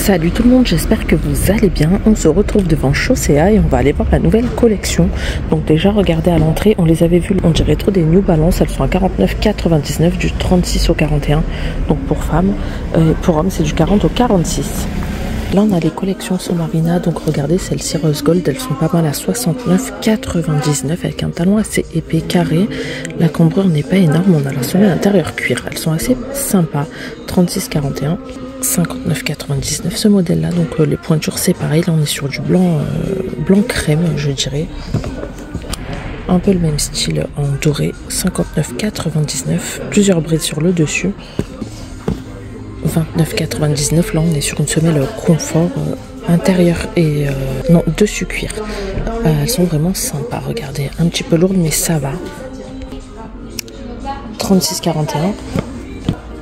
Salut tout le monde, j'espère que vous allez bien. On se retrouve devant Chaussea et on va aller voir la nouvelle collection. Donc déjà regardez à l'entrée, on les avait vues, on dirait trop des New Balance. Elles sont à 49,99 du 36 au 41. Donc pour femmes, pour hommes c'est du 40 au 46. Là on a les collections Somarina, donc regardez celles-ci rose gold, elles sont pas mal à 69,99 avec un talon assez épais, carré. La cambrure n'est pas énorme, on a la semelle intérieure cuir, elles sont assez sympas. 36,41, 59,99 ce modèle là, donc les pointures c'est pareil, là on est sur du blanc, blanc crème je dirais. Un peu le même style en doré, 59,99, plusieurs brides sur le dessus. 29,99, là on est sur une semelle confort intérieur et non dessus cuir. Elles sont vraiment sympas, regardez, un petit peu lourdes mais ça va. 36,41.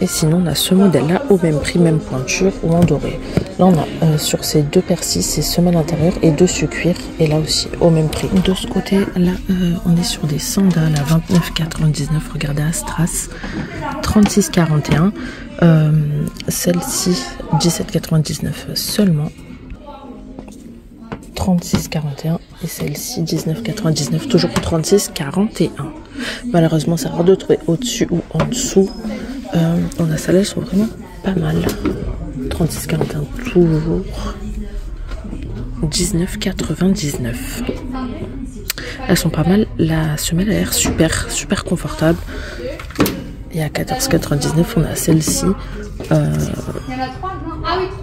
Et sinon on a ce modèle là au même prix, même pointure ou en doré. Là on a sur ces deux persis, c'est semelle intérieure et dessus cuir, et là aussi au même prix. De ce côté là on est sur des sandales à 29,99, regardez Astras, 36,41. Celle-ci 17,99 seulement, 36,41, et celle-ci 19,99 toujours 36,41. Malheureusement c'est rare de trouver au-dessus ou en dessous. On a celles-là, elles sont vraiment pas mal. 36,41 toujours, 19,99. Elles sont pas mal, la semelle a l'air super confortable. Et à 14,99 on a celle-ci,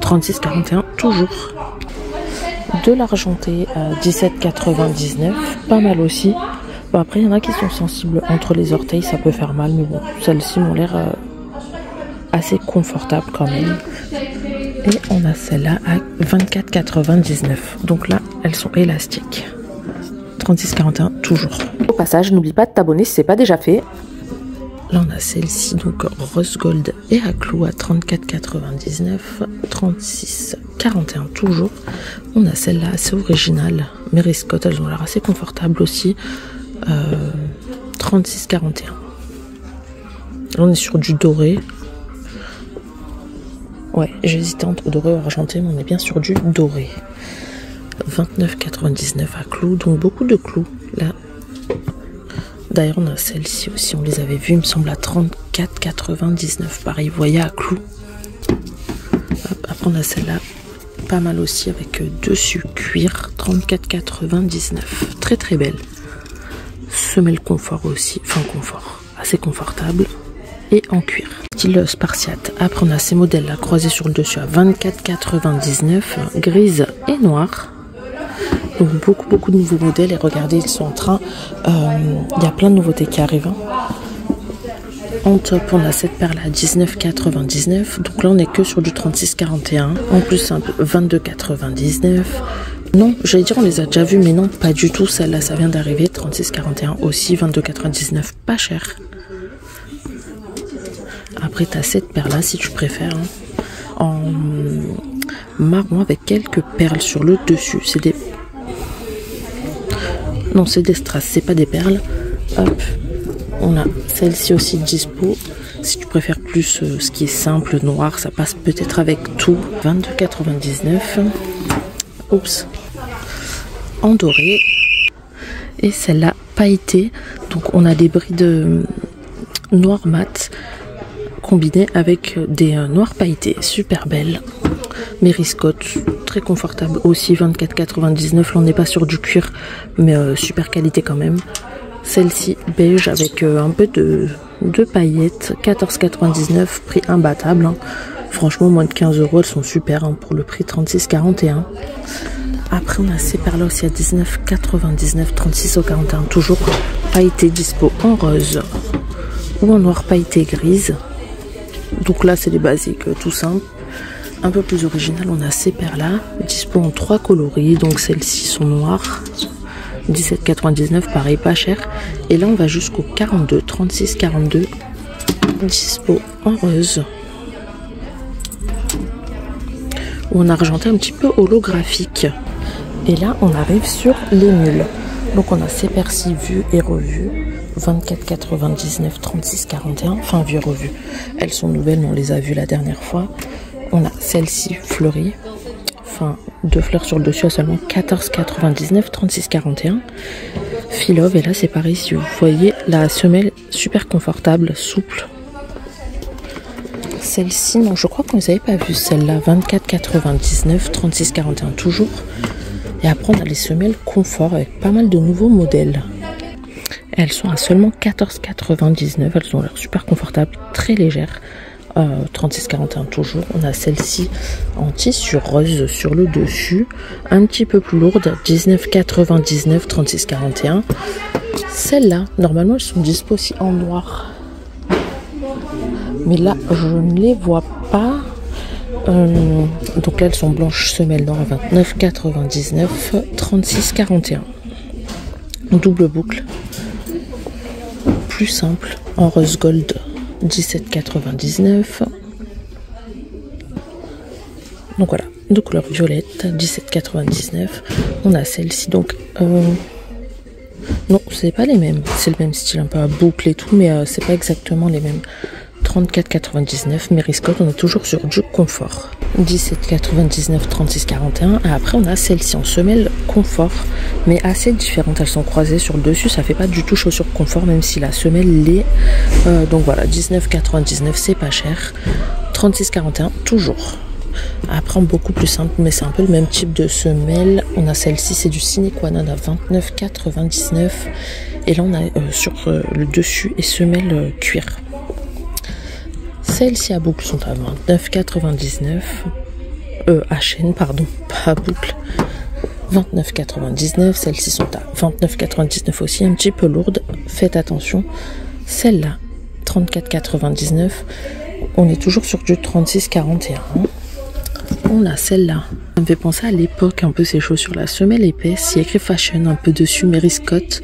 36,41 toujours. De l'argenté à 17,99, pas mal aussi. Bon, après il y en a qui sont sensibles entre les orteils, ça peut faire mal, mais bon, celles-ci m'ont l'air assez confortable quand même. Et on a celle-là à 24,99, donc là elles sont élastiques. 36,41 toujours. Au passage, n'oublie pas de t'abonner si c'est pas déjà fait. Là on a celle-ci, donc rose gold et à clous à 34,99, 36,41 toujours. On a celle-là assez originale, Mary Scott, elles ont l'air assez confortables aussi, 36,41. Là on est sur du doré. Ouais, j'hésitais entre doré ou argenté, mais on est bien sur du doré. 29,99 à clous, donc beaucoup de clous là. D'ailleurs on a celle-ci aussi, on les avait vues, il me semble à 34,99, pareil, vous voyez à clous. Après on a celle-là, pas mal aussi, avec dessus cuir, 34,99, très belle. Semelle confort aussi, enfin confort, assez confortable, et en cuir. Style spartiate. Après on a ces modèles là, croisés sur le dessus à 24,99, grise et noire. Donc beaucoup de nouveaux modèles, et regardez ils sont en train, il y a plein de nouveautés qui arrivent. En top on a cette perle à 19,99, donc là on est que sur du 36,41, en plus simple 22,99. Non, j'allais dire on les a déjà vus, mais non pas du tout, celle-là ça vient d'arriver, 36,41 aussi, 22,99, pas cher. Après tu as cette perle là si tu préfères, hein, en marron avec quelques perles sur le dessus, c'est des... Non, c'est des strass, c'est pas des perles. Hop, on a celle-ci aussi dispo. Si tu préfères plus ce qui est simple, noir, ça passe peut-être avec tout. 22,99. Oups. En doré. Et celle-là, pailletée. Donc on a des brides noir mat combinées avec des noirs pailletés. Super belles. Mary Scott, très confortable aussi, 24,99. Là on n'est pas sur du cuir, mais super qualité quand même. Celle-ci beige avec un peu de paillettes, 14,99, prix imbattable, hein. Franchement moins de 15 €, elles sont super, hein, pour le prix 36,41. Après on a ces perles là aussi à 19,99, 36 au 41, toujours pailleté dispo en rose ou en noir pailleté grise. Donc là c'est les basiques tout simples. Un peu plus original, on a ces perles là, dispo en 3 coloris, donc celles-ci sont noires, 17,99, pareil pas cher. Et là on va jusqu'au 42, 36,42, dispo en rose ou en argenté un petit peu holographique. Et là on arrive sur les mules, donc on a ces persil vus et revus, 24,99, 36,41, enfin vus et revus, elles sont nouvelles mais on les a vues la dernière fois. On a celle-ci fleurie. Enfin, 2 fleurs sur le dessus à seulement 14,99, 36,41. Filove, et là c'est pareil, si vous voyez la semelle super confortable, souple. Celle-ci, non, je crois qu'on ne les avait pas vues, celle-là, 24,99, 36,41 toujours. Et après on a les semelles confort avec pas mal de nouveaux modèles. Elles sont à seulement 14,99, elles ont l'air super confortables, très légères. 36,41 toujours. On a celle-ci en tissu rose sur le dessus, un petit peu plus lourde, 19,99, 36,41. Celles-là, normalement elles sont dispo aussi en noir, mais là je ne les vois pas. Donc là elles sont blanches semelle noire, 29,99, 36,41. Double boucle, plus simple, en rose gold, 17,99. Donc voilà, de couleur violette, 17,99. On a celle-ci donc non, c'est pas les mêmes, c'est le même style un peu à boucle et tout, mais c'est pas exactement les mêmes. 34,99. Mary Scott, on est toujours sur du confort, 17,99, 36,41. Et après on a celle-ci en semelle confort, mais assez différente, elles sont croisées sur le dessus, ça fait pas du tout chaussure confort, même si la semelle l'est. Donc voilà, 19,99, c'est pas cher. 36,41 toujours. Après beaucoup plus simple, mais c'est un peu le même type de semelle. On a celle-ci, c'est du Sine Qua Non à 29,99. Et là on a sur le dessus et semelle cuir. Celles-ci à boucle sont à 29,99. À chaîne, pardon, pas à boucle. 29,99. Celles-ci sont à 29,99 aussi, un petit peu lourdes. Faites attention. Celle-là, 34,99. On est toujours sur du 36,41. On a celle-là. Ça me fait penser à l'époque, un peu ces chaussures, la semelle épaisse. Il y a écrit fashion un peu dessus, Mary Scott.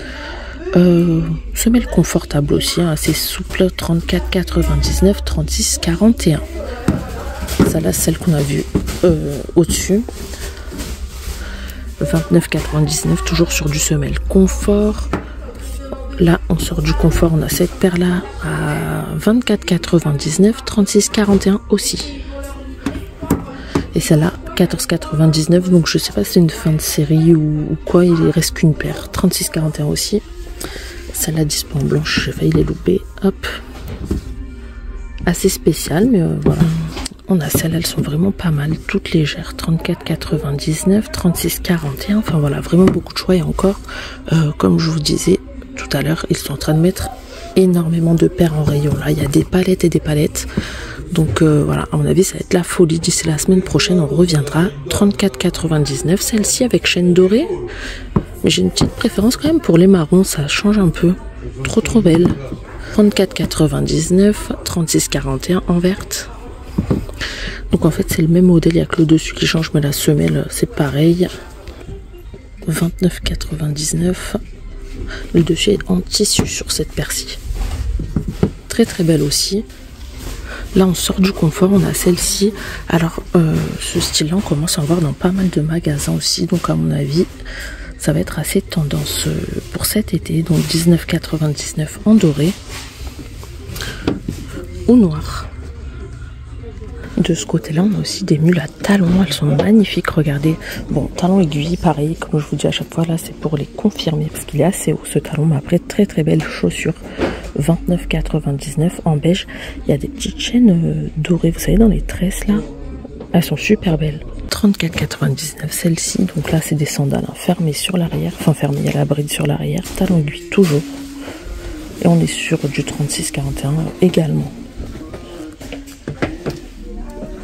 Semelle confortable aussi, hein, assez souple, 34,99, 36,41. Celle-là, celle qu'on a vue au-dessus. 29,99, toujours sur du semelle confort. Là, on sort du confort, on a cette paire-là à 24,99, 36,41 aussi. Et celle-là, 14,99, donc je sais pas si c'est une fin de série ou quoi, il reste qu'une paire. 36,41 aussi. Celle-là dispo en blanche, j'ai failli les louper. Hop. Assez spécial, mais voilà. On a celles-là, elles sont vraiment pas mal, toutes légères. 34,99, 36,41. Enfin voilà, vraiment beaucoup de choix. Et encore, comme je vous disais tout à l'heure, ils sont en train de mettre énormément de paires en rayon. Là, il y a des palettes et des palettes. Donc voilà, à mon avis, ça va être la folie. D'ici la semaine prochaine, on reviendra. 34,99. Celle-ci avec chaîne dorée. Mais j'ai une petite préférence quand même pour les marrons, ça change un peu. Trop belle. 34,99, 36,41 en verte. Donc en fait c'est le même modèle, il n'y a que le dessus qui change, mais la semelle c'est pareil. 29,99. Le dessus est en tissu sur cette paire-ci. Très belle aussi. Là on sort du confort, on a celle-ci. Alors ce style-là on commence à en voir dans pas mal de magasins aussi, donc à mon avis ça va être assez tendance pour cet été. Donc 19,99 en doré ou noir. De ce côté-là, on a aussi des mules à talons. Elles sont magnifiques, regardez. Bon, talon aiguille, pareil, comme je vous dis à chaque fois, là, c'est pour les confirmer, parce qu'il est assez haut, ce talon. Mais après, très belle chaussure. 29,99 en beige. Il y a des petites chaînes dorées, vous savez, dans les tresses, là. Elles sont super belles. 34,99 celle-ci. Donc là, c'est des sandales fermées sur l'arrière. Enfin, fermées, il y a la bride sur l'arrière. Talon aiguille, toujours. Et on est sur du 36,41 également.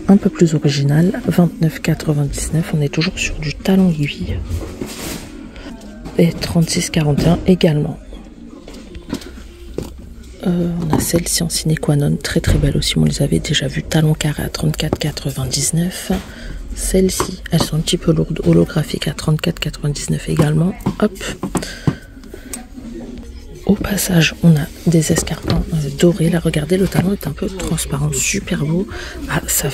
Un peu plus original, 29,99, on est toujours sur du talon aiguille. Et 36,41 également. On a celle-ci en Sine Qua Non, très belle aussi, on les avait déjà vues, talon carré à 34,99. Celles-ci, elles sont un petit peu lourdes, holographiques à 34,99 également. Hop. Au passage, on a des escarpins dorés. Là, regardez, le talon est un peu transparent, super beau. Ah, ça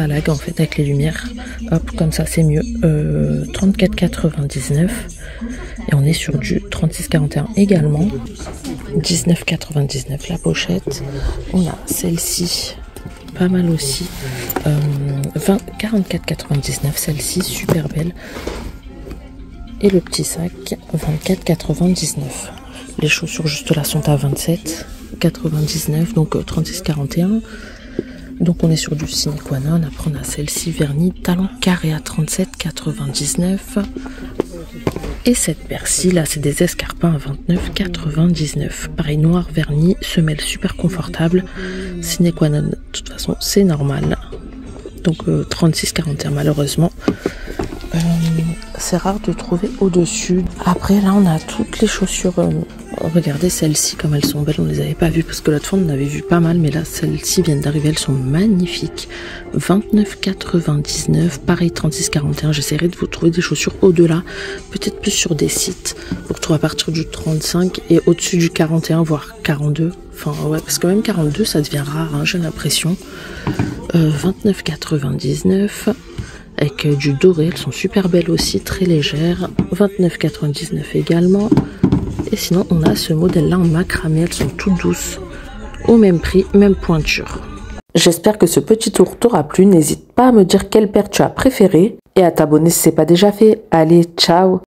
lag en fait avec les lumières. Hop, comme ça, c'est mieux. 34,99. Et on est sur du 36,41 également. 19,99 la pochette. On a celle-ci, pas mal aussi. 44,99, celle-ci, super belle. Et le petit sac, 24,99. Les chaussures juste là sont à 27,99, donc 36,41. Donc on est sur du sine qua non. Après on a celle-ci vernie, talon carré à 37,99. Et cette paire-ci, là, c'est des escarpins à 29,99. Pareil, noir verni, semelle super confortable. Sine qua non, de toute façon, c'est normal. Donc 36,41 malheureusement. C'est rare de trouver au-dessus. Après, là, on a toutes les chaussures. Regardez celles-ci, comme elles sont belles. On les avait pas vues parce que l'autre fois, on en avait vu pas mal. Mais là, celles-ci viennent d'arriver. Elles sont magnifiques. 29,99. Pareil, 36,41. J'essaierai de vous trouver des chaussures au-delà. Peut-être plus sur des sites. Vous retrouvez à partir du 35 et au-dessus du 41, voire 42. Enfin, ouais, parce que même 42, ça devient rare, hein, j'ai l'impression. 29,99. Avec du doré, elles sont super belles aussi, très légères. 29,99 également. Et sinon, on a ce modèle-là en macramé, elles sont toutes douces. Au même prix, même pointure. J'espère que ce petit tour t'aura plu. N'hésite pas à me dire quelle paire tu as préférée et à t'abonner si ce n'est pas déjà fait. Allez, ciao!